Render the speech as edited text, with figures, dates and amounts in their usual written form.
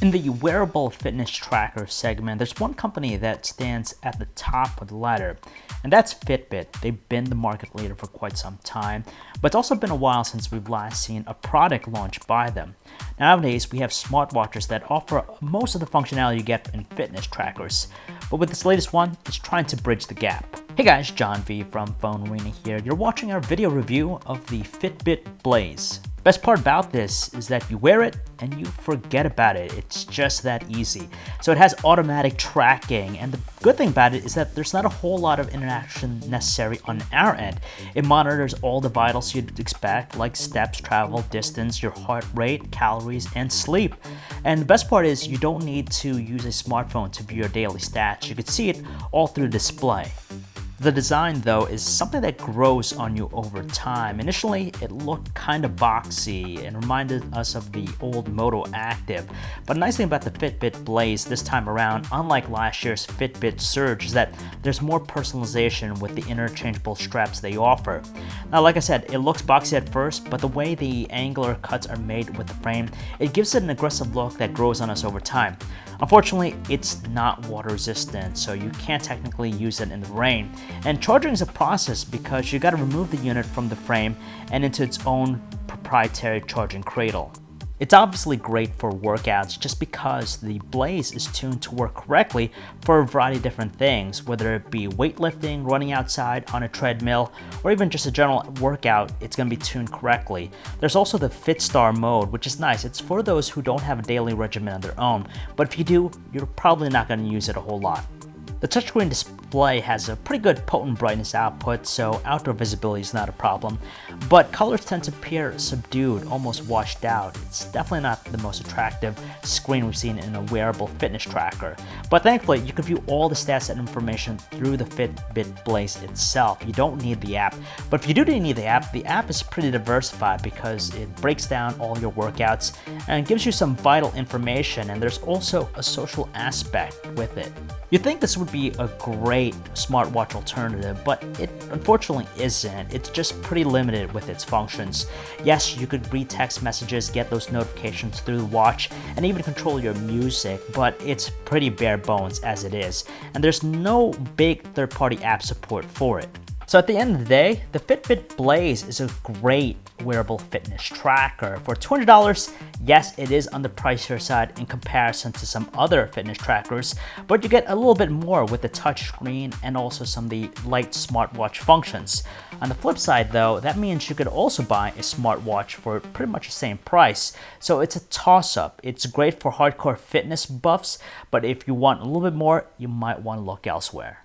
In the wearable fitness tracker segment, there's one company that stands at the top of the ladder, and that's Fitbit. They've been the market leader for quite some time, but it's also been a while since we've last seen a product launched by them. Nowadays, we have smartwatches that offer most of the functionality you get in fitness trackers, but with this latest one, it's trying to bridge the gap. Hey guys, John V from Phone Arena here. You're watching our video review of the Fitbit Blaze. Best part about this is that you wear it and you forget about it. It's just that easy. So it has automatic tracking, and the good thing about it is that there's not a whole lot of interaction necessary on our end. It monitors all the vitals you'd expect, like steps, travel, distance, your heart rate, calories, and sleep. And the best part is you don't need to use a smartphone to view your daily stats. You can see it all through the display. The design, though, is something that grows on you over time. Initially, it looked kind of boxy and reminded us of the old Moto Active. But the nice thing about the Fitbit Blaze this time around, unlike last year's Fitbit Surge, is that there's more personalization with the interchangeable straps they offer. Now, like I said, it looks boxy at first, but the way the angular cuts are made with the frame, it gives it an aggressive look that grows on us over time. Unfortunately, it's not water resistant, so you can't technically use it in the rain. And charging is a process because you got to remove the unit from the frame and into its own proprietary charging cradle. It's obviously great for workouts just because the Blaze is tuned to work correctly for a variety of different things, whether it be weightlifting, running outside on a treadmill, or even just a general workout, it's going to be tuned correctly. There's also the FitStar mode, which is nice. It's for those who don't have a daily regimen of their own, but if you do, you're probably not going to use it a whole lot. The touchscreen display has a pretty good potent brightness output, so outdoor visibility is not a problem, but colors tend to appear subdued, almost washed out. It's definitely not the most attractive screen we've seen in a wearable fitness tracker, but thankfully you can view all the stats and information through the Fitbit Blaze itself. You don't need the app, but if you do need the app is pretty diversified because it breaks down all your workouts and gives you some vital information, and there's also a social aspect with it. You'd think this would be a great smartwatch alternative, but it unfortunately isn't. It's just pretty limited with its functions. Yes, you could read text messages, get those notifications through the watch, and even control your music, but it's pretty bare bones as it is, and there's no big third-party app support for it. So at the end of the day, the Fitbit Blaze is a great wearable fitness tracker. For $200, yes, it is on the pricier side in comparison to some other fitness trackers, but you get a little bit more with the touchscreen and also some of the light smartwatch functions. On the flip side though, that means you could also buy a smartwatch for pretty much the same price. So it's a toss-up. It's great for hardcore fitness buffs, but if you want a little bit more, you might want to look elsewhere.